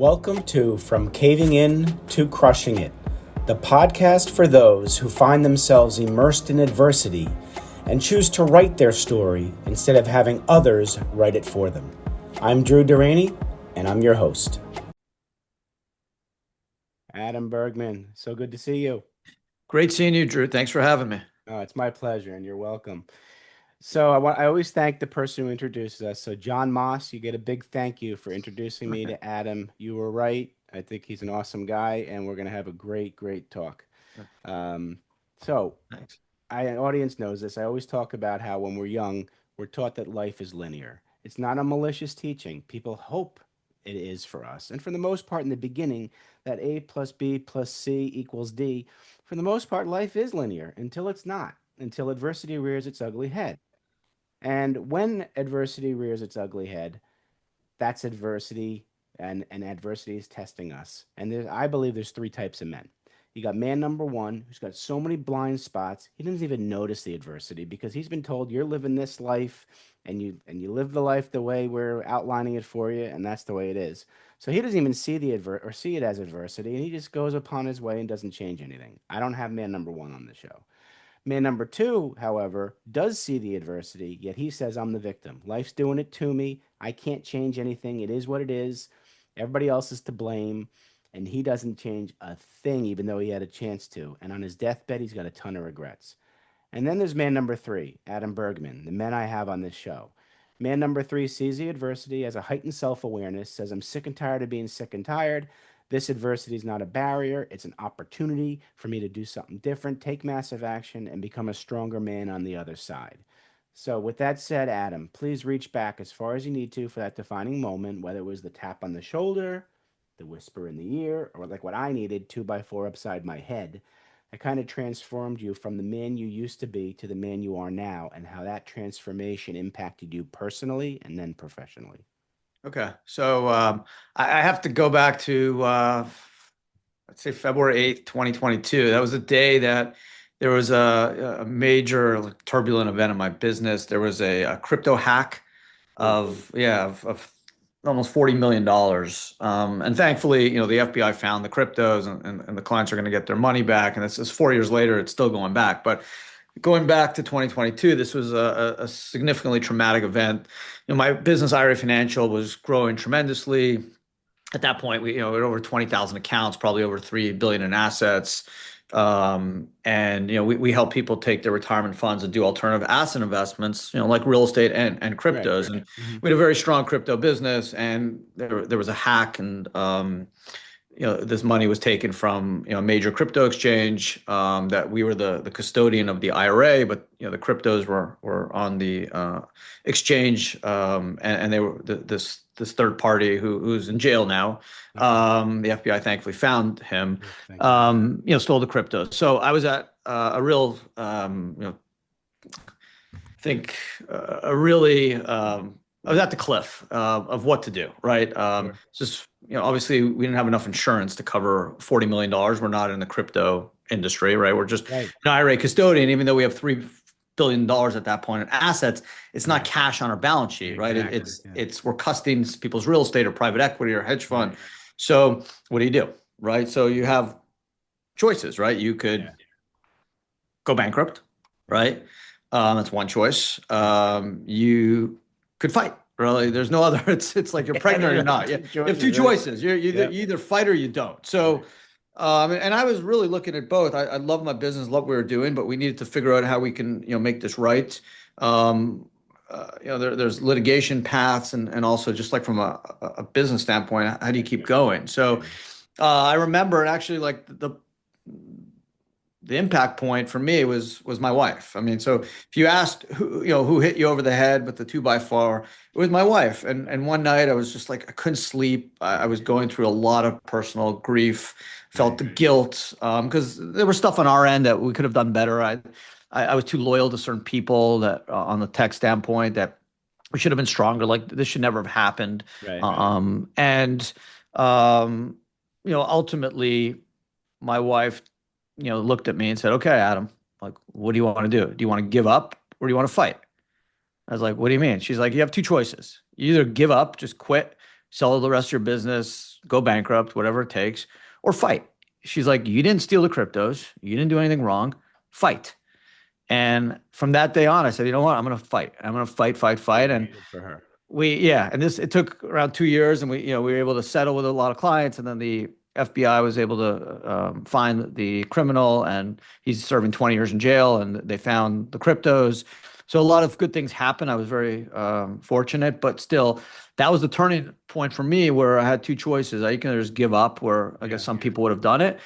Welcome to From Caving In to Crushing It, the podcast for those who find themselves immersed in adversity and choose to write their story instead of having others write it for them. I'm Drew Durrani, and I'm your host. Adam Bergman, so good to see you. Great seeing you, Drew. Thanks for having me. Oh, it's my pleasure, and you're welcome. So I always thank the person who introduces us. So John Moss, you get a big thank you for introducing me to Adam. You were right. I think he's an awesome guy, and we're going to have a great talk. So Thanks. audience knows this. I always talk about how when we're young, we're taught that life is linear. It's not a malicious teaching. People hope it is for us. And for the most part, in the beginning, that A plus B plus C equals D, for the most part, life is linear until it's not, until adversity rears its ugly head. And when adversity rears its ugly head, that's adversity, and adversity is testing us. And I believe there's three types of men. You got man number one, who's got so many blind spots, he doesn't even notice the adversity because he's been told you're living this life and you live the life the way we're outlining it for you, and that's the way it is. So he doesn't even see see it as adversity, and he just goes upon his way and doesn't change anything. I don't have man number one on the show. Man number two, however, does see the adversity, yet he says, I'm the victim. Life's doing it to me. I can't change anything. It is what it is. Everybody else is to blame. And he doesn't change a thing, even though he had a chance to. And on his deathbed, he's got a ton of regrets. And then there's man number three, Adam Bergman, the men I have on this show. Man number three sees the adversity as a heightened self-awareness, says, I'm sick and tired of being sick and tired. This adversity is not a barrier. It's an opportunity for me to do something different, take massive action, and become a stronger man on the other side. So with that said, Adam, please reach back as far as you need to for that defining moment, whether it was the tap on the shoulder, the whisper in the ear, or like what I needed, 2x4 upside my head. I kind of transformed you from the man you used to be to the man you are now, and how that transformation impacted you personally and then professionally. Okay. So I have to go back to, let's say February 8th, 2022. That was a day that there was a major turbulent event in my business. There was a crypto hack of almost $40 million. And thankfully, the FBI found the cryptos and the clients are going to get their money back. And it's 4 years later, it's still going back. But going back to 2022, this was a significantly traumatic event. My business, IRA Financial, was growing tremendously. At that point, we had over 20,000 accounts, probably over $3 billion in assets. And we help people take their retirement funds and do alternative asset investments, like real estate and cryptos. Right. And we had a very strong crypto business, and there was a hack, and this money was taken from a major crypto exchange, that we were the custodian of the IRA, but the cryptos were on the exchange, and they were this third party who's in jail now. The FBI thankfully found him. Stole the cryptos. So I was at a real, I was at the cliff of what to do, right? Just, obviously we didn't have enough insurance to cover $40 million. We're not in the crypto industry, right? We're just an IRA custodian, even though we have $3 billion at that point in assets. It's not cash on our balance sheet, right? Exactly. We're custodying people's real estate or private equity or hedge fund. Right. So what do? Right? So you have choices, right? You could go bankrupt, right? That's one choice. You could fight. Really, there's no other. It's like you're pregnant or you're not. You have two choices. You either fight or you don't. So, and I was really looking at both. I love my business, love what we were doing, but we needed to figure out how we can make this right. There's litigation paths, and also just like from a business standpoint, how do you keep going? So, I remember, and actually, like the impact point for me was my wife. I mean, so if you asked who hit you over the head with the 2x4, it was my wife. And one night I was just like, I couldn't sleep. I was going through a lot of personal grief, felt the guilt, because there was stuff on our end that we could have done better. I was too loyal to certain people that on the tech standpoint that we should have been stronger. Like this should never have happened. Ultimately my wife looked at me and said, okay, Adam, like, what do you want to do? Do you want to give up or do you want to fight? I was like, what do you mean? She's like, you have two choices. You either give up, just quit, sell the rest of your business, go bankrupt, whatever it takes, or fight. She's like, you didn't steal the cryptos. You didn't do anything wrong. Fight. And from that day on, I said, you know what? I'm going to fight. I'm going to fight, fight, fight. And Good for her. yeah, and it took around 2 years, and we were able to settle with a lot of clients, and then the FBI was able to find the criminal, and he's serving 20 years in jail, and they found the cryptos. So a lot of good things happened. I was very fortunate, but still, that was the turning point for me where I had two choices. I can just give up, where I guess Yeah. some people would have done it,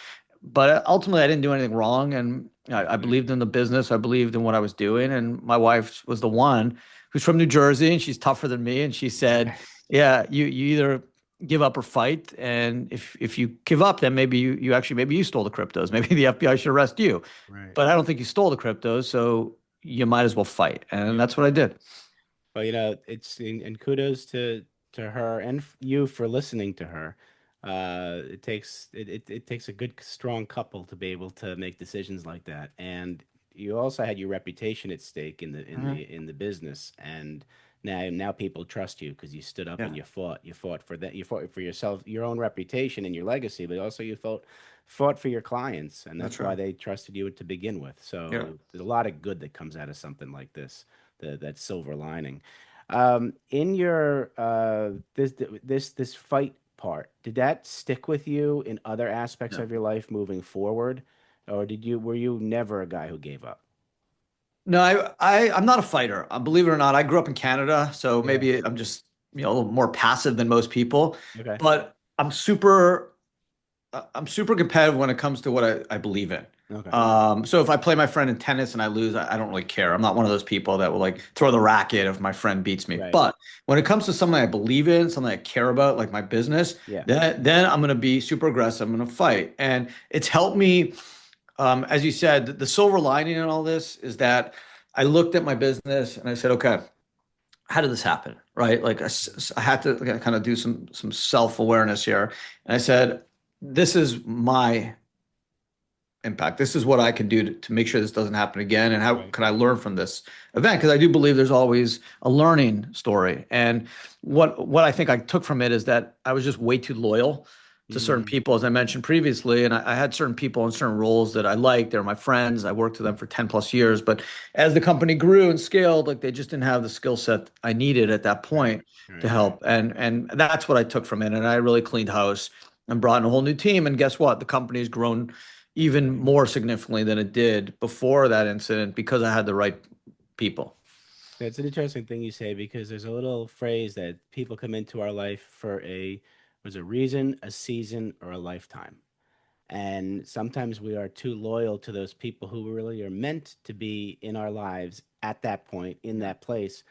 but ultimately I didn't do anything wrong, and I believed in the business. I believed in what I was doing, and my wife was the one who's from New Jersey, and she's tougher than me. And she said, Okay. "Yeah, you either give up or fight. And if you give up, then maybe you actually maybe you stole the cryptos. Maybe the FBI should arrest you. Right. But I don't think you stole the cryptos, so you might as well fight." And Yeah. that's what I did. Well, it's and kudos to her and you for listening to her. It takes a good strong couple to be able to make decisions like that. And you also had your reputation at stake Mhm. in the business. And now people trust you because you stood up and Yeah, you fought for that, you fought for yourself, your own reputation and your legacy, but also you fought for your clients, and that's that's why right. they trusted you to begin with. Yeah. So there's a lot of good that comes out of something like this, that silver lining. In your this fight part, did that stick with you in other aspects Yeah. of your life moving forward, or were you never a guy who gave up? No, I'm not a fighter. Believe it or not, I grew up in Canada, so Yeah. maybe I'm just a little more passive than most people. Okay. But I'm super competitive when it comes to what I believe in. Okay. So if I play my friend in tennis and I lose, I don't really care. I'm not one of those people that will like throw the racket if my friend beats me. Right. But when it comes to something I believe in, something I care about, like my business, Yeah. then I'm going to be super aggressive. I'm going to fight. And it's helped me, as you said, the silver lining in all this is that I looked at my business and I said, okay, how did this happen? Right? Like I had to kind of do some self-awareness here. And I said, this is my impact. This is what I can do to make sure this doesn't happen again. And how Right. can I learn from this event? Because I do believe there's always a learning story. And what I think I took from it is that I was just way too loyal to certain Mm, people, as I mentioned previously. And I had certain people in certain roles that I liked. They're my friends. I worked with them for 10 plus years. But as the company grew and scaled, like they just didn't have the skill set I needed at that right. point to Right. Right. help. And that's what I took from it. And I really cleaned house and brought in a whole new team. And guess what? The company's grown even Right. more significantly than it did before that incident because I had the right people. That's an interesting thing you say because there's a little phrase that people come into our life for was a reason, a season, or a lifetime. And sometimes we are too loyal to those people who really are meant to be in our lives at that point, in Yeah. that place,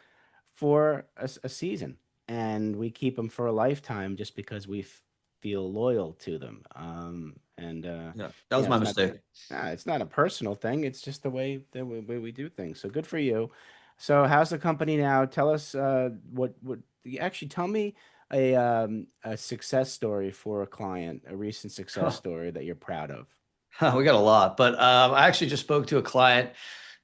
for a season. And we keep them for a lifetime just because feel loyal to them. Yeah, that was my It's not, mistake. it's not a personal thing. It's just way we do things. So good for you. So how's the company now? Tell us what actually tell me a success story for a client, a recent success story that you're proud of. We got a lot, but I actually just spoke to a client.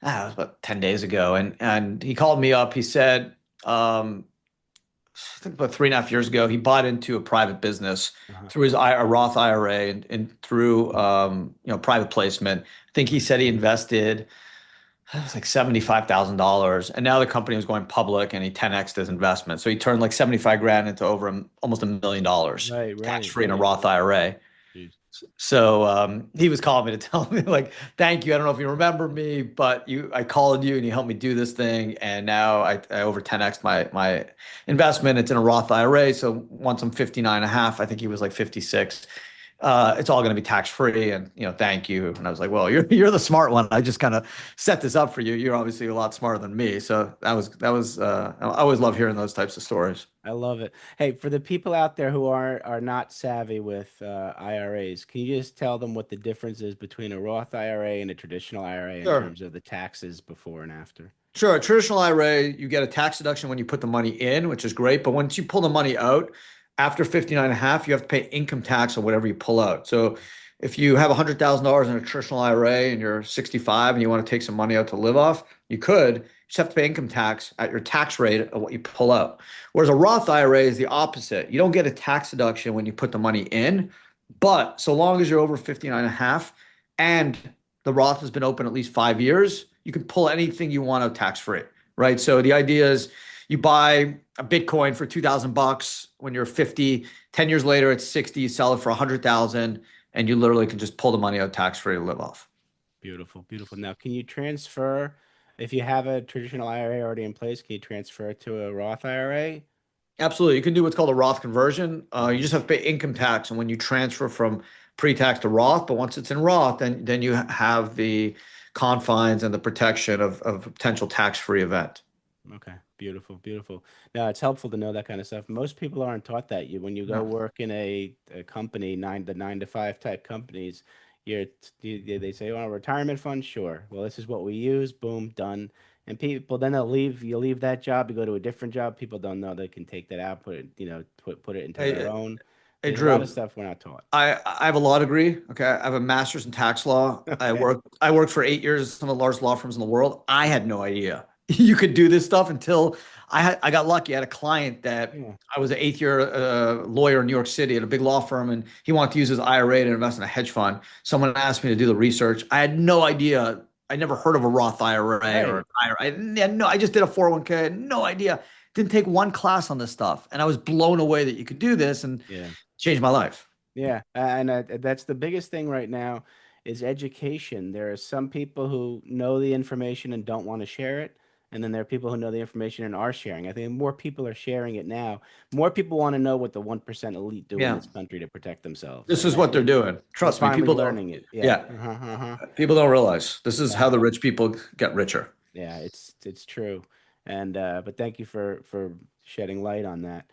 It was about 10 days ago, and he called me up. He said, I think about 3.5 years ago, he bought into a private business Uh-huh. through a Roth IRA and through private placement. I think he said he invested it was like $75,000, and now the company was going public, and he 10x'd his investment. So he turned like 75 grand into over almost $1 million Right, tax right. free in a Roth IRA. Jeez. So he was calling me to tell me like, thank you. I don't know if you remember me, but I called you and you helped me do this thing, and now I over 10x my investment. It's in a Roth IRA. So once I'm 59 and a half, I think he was like 56. It's all going to be tax free, and thank you. And I was like, well, you're the smart one. I just kind of set this up for you. You're obviously a lot smarter than me. So that was I always love hearing those types of stories. I love it. Hey, for the people out there who are not savvy with IRAs, can you just tell them what the difference is between a Roth IRA and a traditional IRA in Sure. terms of the taxes before and after? Sure. A traditional IRA, you get a tax deduction when you put the money in, which is great. But once you pull the money out after 59 and a half, you have to pay income tax on whatever you pull out. So if you have $100,000 in a traditional IRA and you're 65 and you want to take some money out to live off, you could. You just have to pay income tax at your tax rate of what you pull out. Whereas a Roth IRA is the opposite. You don't get a tax deduction when you put the money in, but so long as you're over 59 and a half and the Roth has been open at least 5 years, you can pull anything you want out tax free, right? So the idea is you buy a Bitcoin for 2,000 bucks when you're 50, 10 years later it's 60, you sell it for 100,000 and you literally can just pull the money out tax free to live off. Beautiful, beautiful. Now, can you transfer, if you have a traditional IRA already in place, can you transfer it to a Roth IRA? Absolutely. You can do what's called a Roth conversion. You Hmm. just have to pay income tax and when you transfer from pre-tax to Roth, but once it's in Roth, then you have the confines and the protection of a potential tax-free event. Okay, beautiful, beautiful. Now, it's helpful to know that kind of stuff. Most people aren't taught that. You, when you go No. work in a company, the 9 to 5 type companies, they say, "Oh, retirement fund, sure. Well, this is what we use. Boom, done." And people then they'll leave. You leave that job, you go to a different job. People don't know they can take that out, put it, put it into their Hey, own. hey, There's a lot of Drew. stuff we're not taught. I have a law degree. Okay, I have a master's in tax law. Okay. I worked for 8 years at some of the largest law firms in the world. I had no idea you could do this stuff until I got lucky. I had a client that Yeah. I was an 8 year lawyer in New York City at a big law firm, and he wanted to use his IRA to invest in a hedge fund. Someone asked me to do the research. I had no idea. I never heard of a Roth IRA or an Right. IRA. I just did a 401k. I had no idea. Didn't take one class on this stuff, and I was blown away that you could do this and Yeah. changed my life. Yeah, and that's the biggest thing right now is education. There are some people who know the information and don't want to share it, and then there are people who know the information and are sharing. I think more people are sharing it now. More people want to know what the 1% elite do in Yeah. this country to protect themselves, This and is I what they're think doing. we're Trust me, finally people don't. learning it. Yeah. Yeah, Uh-huh. people don't realize this is Yeah. how the rich people get richer. Yeah, it's true. And but thank you for shedding light on that.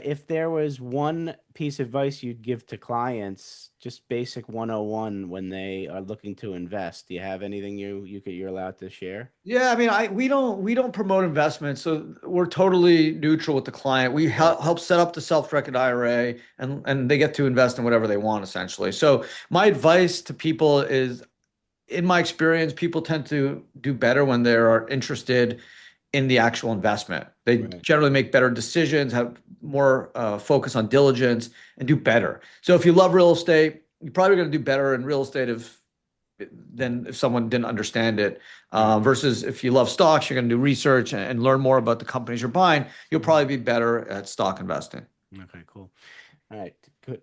If there was one piece of advice you'd give to clients, just basic 101 when they are looking to invest, do you have anything you're allowed to share? Yeah, I mean, we don't promote investments, so we're totally neutral with the client. We Right, help set up the self-directed IRA, and they get to invest in whatever they want, essentially. So my advice to people is, in my experience, people tend to do better when they are interested in the actual investment. They right, generally make better decisions, have more focus on diligence, and do better. So if you love real estate, you're probably going to do better in real estate than if someone didn't understand it. right. Versus if you love stocks, you're going to do research and learn more about the companies you're buying. You'll Mhm. probably be better at stock investing. Okay, cool. All right,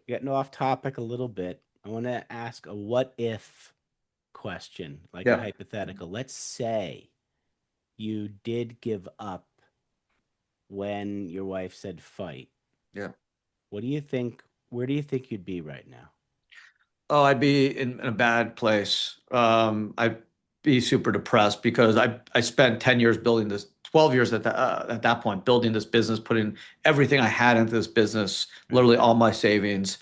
getting off topic a little bit. I want to ask a what if question, like a Yeah, hypothetical. Let's say you did give up when your wife said fight. yeah. What do you think? Where do you think you'd be right now? Oh, I'd be in a bad place. I'd be super depressed because I spent 10 years building this, 12 years at that point, building this business, putting everything I had into this business, Right. literally all my savings.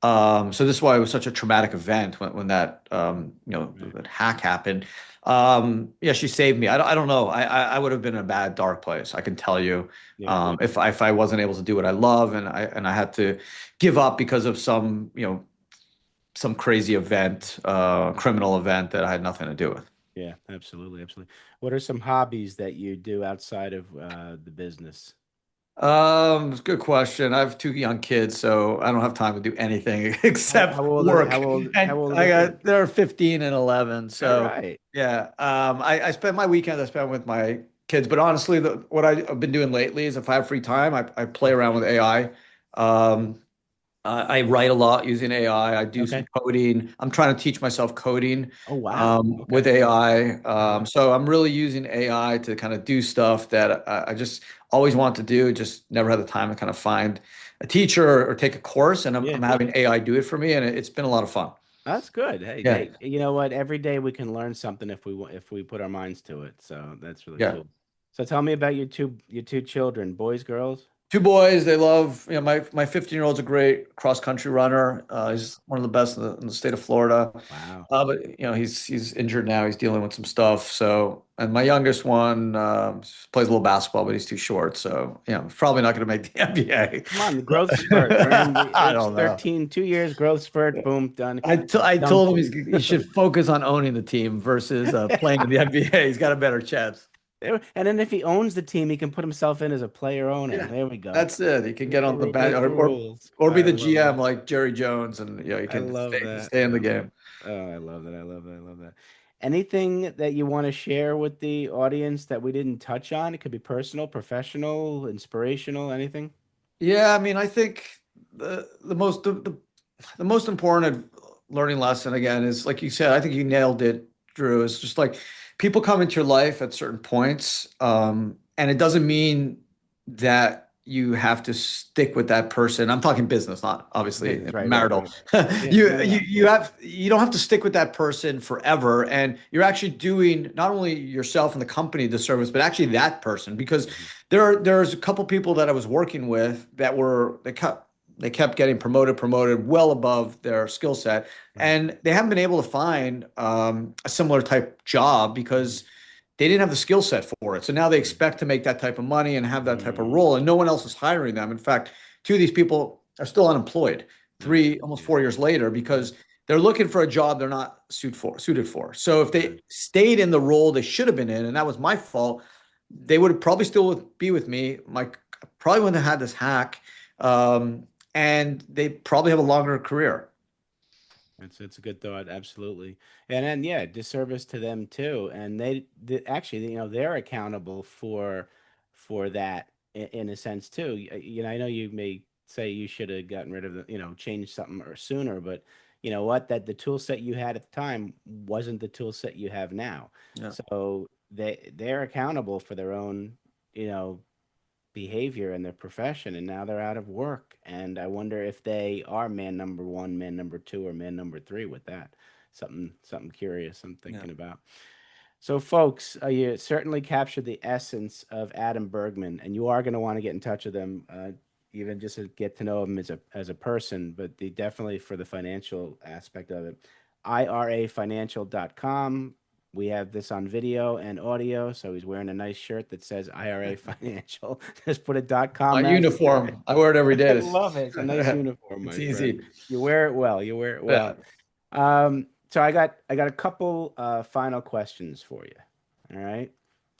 So this is why it was such a traumatic event when that Right. that hack happened. Yeah, she saved me. I don't know. I would have been in a bad, dark place. I can tell you, Yeah. if I wasn't able to do what I love and I had to give up because of some crazy event, criminal event that I had nothing to do with. Yeah, absolutely, absolutely. What are some hobbies that you do outside of the business? It's a good question. I have two young kids, so I don't have time to do anything How except old are work. how And old are I the kids? got they're 15 and 11. All So right. yeah, I spend my weekends I spend with my kids. But honestly, what I've been doing lately is if I have free time, I play around with AI. Um, I write a lot using AI. I do some Okay. coding. I'm trying to teach myself coding Oh wow. with Okay. AI. Uh-huh. So I'm really using AI to kind of do stuff that I just always want to do, just never had the time to kind of find a teacher or take a course. And I'm Yeah. having AI do it for me, and it's been a lot of fun. That's good. Hey, Yeah, hey, you know what? Every day we can learn something if if we put our minds to it. So that's really yeah. cool. So tell me about your two children, boys, girls? Two boys, they love, my 15-year-old's a great cross-country runner. He's one of the best in the state of Florida. Wow. But he's injured now. He's dealing with some stuff. So, and my youngest one plays a little basketball, but he's too short. So, probably not going to make the NBA. Come on, the growth spurt. They're in the I age don't know. 13, 2 years, growth spurt, boom, done. I Dunk. told him he should focus on owning the team versus playing in the NBA. He's got a better chance. And then if he owns the team, he can put himself in as a player owner. Yeah, There we go. that's it. You can get on the bench Make the rules. or be I the love GM that. like Jerry Jones, and you I can love that. stay in the game. Oh, I love that. I love that. I love that. Anything that you want to share with the audience that we didn't touch on? It could be personal, professional, inspirational, anything. Yeah, I mean, I think the most important learning lesson again is like you said. I think you nailed it, Drew. Is just like people come into your life at certain points, and it doesn't mean that you have to stick with that person. I'm talking business, not obviously Business, right, right, marital. right. Yeah, no, no, no. You don't have to stick with that person forever, and you're actually doing not only yourself and the company the service, but actually that person because Mhm. there's a couple people that I was working with that they kept getting promoted well above their skill set, Right. and they haven't been able to find a similar type job Mhm. because they didn't have the skill set for it. So now they Mhm. expect to make that type of money and have that type of Mm. role, and no one else is hiring them. In fact, two of these people are still unemployed Yeah, almost yeah, 4 years later yeah, because they're looking for a job they're not suited for. So if yeah. they stayed in the role they should have been in, and that was my fault, they would probably still be with me. My probably wouldn't have had this hack, and they probably have a longer career. It's a good thought, absolutely. And then yeah, disservice to them too. And they actually, they're accountable for that in a sense too. I know you may say you should have gotten rid of changed something or sooner, but you know what? That the tool set you had at the time wasn't the tool set you have now. Yeah, So they're accountable for their own, you know, behavior in their profession, and now they're out of work. And I wonder if they are man number one, man number two, or man number three with that. Something curious I'm yeah. thinking about. So, folks, you certainly captured the essence of Adam Bergman, and you are going to want to get in touch with him, even just to get to know him as a person, but definitely for the financial aspect of it. IRAFinancial.com. We have this on video and audio, so he's wearing a nice shirt that says IRA Financial. Just put a My .com after it. uniform, I wear it every day. I love it. It's a nice uniform, It's my friend. easy. You wear it well. You wear it Yeah. well. So I got a couple final questions for you. All right.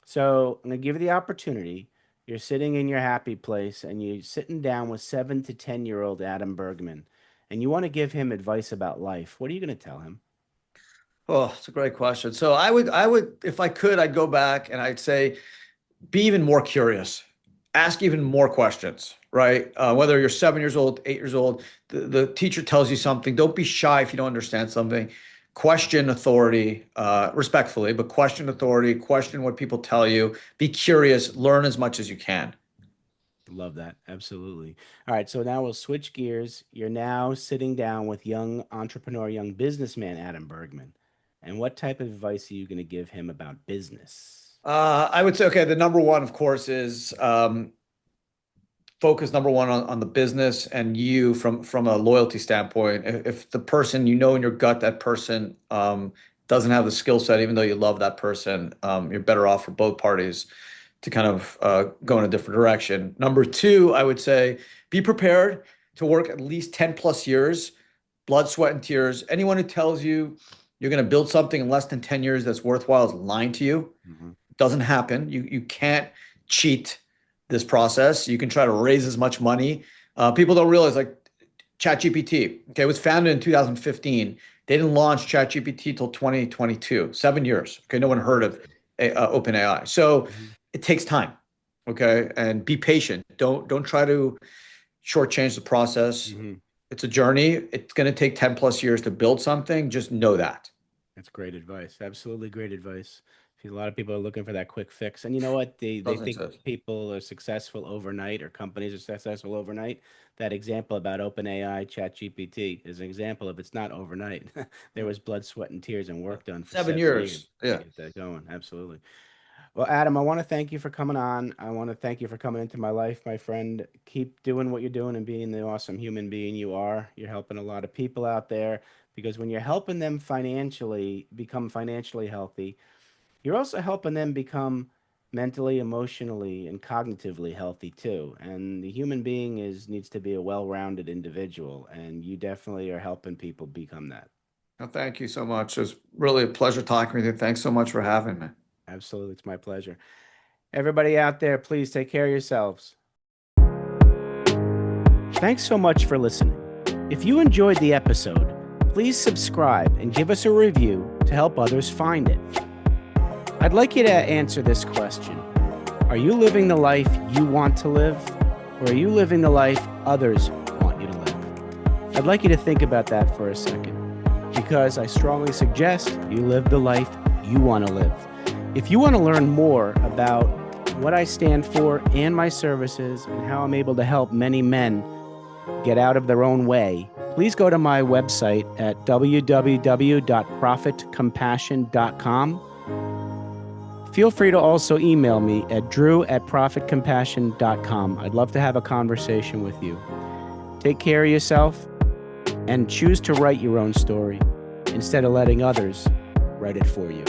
So I'm gonna give you the opportunity. You're sitting in your happy place and you're sitting down with 7 to 10-year-old Adam Bergman, and you want to give him advice about life. What are you gonna tell him? Oh, it's a great question. So I would, if I could, I'd go back and I'd say, be even more curious, ask even more questions, right? Whether you're 7 years old, 8 years old, the teacher tells you something, don't be shy if you don't understand something. Question authority, respectfully, but question authority, question what people tell you, be curious, learn as much as you can. Love that. Absolutely. All right. So now we'll switch gears. You're now sitting down with young entrepreneur, young businessman Adam Bergman. And what type of advice are you going to give him about business? I would say, okay, the number one, of course, is focus number one on the business and you from a loyalty standpoint. If the person you know in your gut that person doesn't have the skill set, even though you love that person, you're better off for both parties to kind of go in a different direction. Number two, I would say be prepared to work at least 10 plus years, blood, sweat, and tears. Anyone who tells you you're going to build something in less than 10 years that's worthwhile is lying to you. Hmm. Doesn't happen. You can't cheat this process. You can try to raise as much money. People don't realize like ChatGPT. Okay, it was founded in 2015. They didn't launch ChatGPT till 2022. 7 years. Okay, no one heard of OpenAI. So Hmm. it takes time. Okay, and be patient. Don't try to shortchange the process. Hmm. It's a journey. It's going to take 10 plus years to build something. Just know that. That's great advice. Absolutely great advice. A lot of people are looking for that quick fix. And you know what? They Doesn't think exist. people are successful overnight or companies are successful overnight. That example about OpenAI, ChatGPT is an example of it's not overnight. There was blood, sweat, and tears and work done for Seven 7 years years. to Yeah. get that going. Absolutely. Well, Adam, I want to thank you for coming on. I want to thank you for coming into my life, my friend. Keep doing what you're doing and being the awesome human being you are. You're helping a lot of people out there because when you're helping them financially become financially healthy, you're also helping them become mentally, emotionally, and cognitively healthy too. And the human being is needs to be a well-rounded individual, and you definitely are helping people become that. Well, thank you so much. It was really a pleasure talking with you. Thanks so much for having me. Absolutely, it's my pleasure. Everybody out there, please take care of yourselves. Thanks so much for listening. If you enjoyed the episode, please subscribe and give us a review to help others find it. I'd like you to answer this question. Are you living the life you want to live, or are you living the life others want you to live? I'd like you to think about that for a second, because I strongly suggest you live the life you want to live. If you want to learn more about what I stand for and my services and how I'm able to help many men get out of their own way, please go to my website at www.profitcompassion.com. Feel free to also email me at drew@profitcompassion.com. I'd love to have a conversation with you. Take care of yourself and choose to write your own story instead of letting others write it for you.